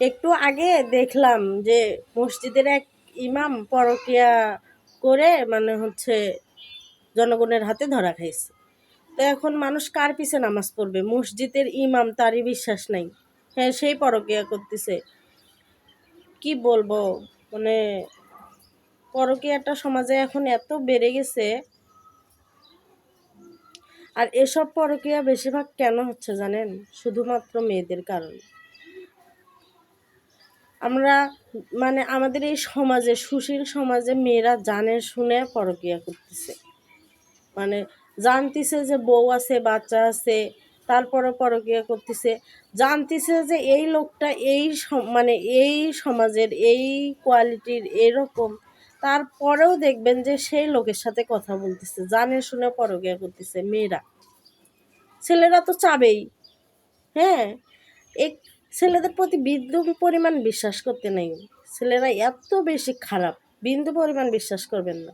একটু আগে দেখলাম যে মসজিদের এক ইমাম পরকিয়া করে জনগণের হাতে ধরা খাইছে। তো এখন মানুষ কার পিছে নামাজ পড়বে? মসজিদের ইমাম, তারই বিশ্বাস নাই, হ্যাঁ সেই পরকিয়া করতেছে। কি বলবো, মানে পরকিয়াটা সমাজে এখন এত বেড়ে গেছে। আর এসব পরকিয়া বেশিরভাগ কেন হচ্ছে জানেন? শুধুমাত্র মেয়েদের কারণে। আমরা আমাদের এই সমাজে, সুশীল সমাজে মেয়েরা জানে শুনে পরকিয়া করতেছে। জানতেছে যে বউ আছে, বাচ্চা আছে, তারপরে পরকিয়া করতেছে। জানতেছে যে এই লোকটা এই সমাজের এই কোয়ালিটির এরকম, তারপরেও দেখবেন যে সেই লোকের সাথে কথা বলতেছে, জানে শুনে পরকিয়া করতেছে মেয়েরা। ছেলেরা তো চাবেই, হ্যাঁ। এই ছেলেদের প্রতি বিন্দু পরিমাণ বিশ্বাস করতে নেই। ছেলেরা এত বেশি খারাপ, বিন্দু পরিমাণ বিশ্বাস করবেন না।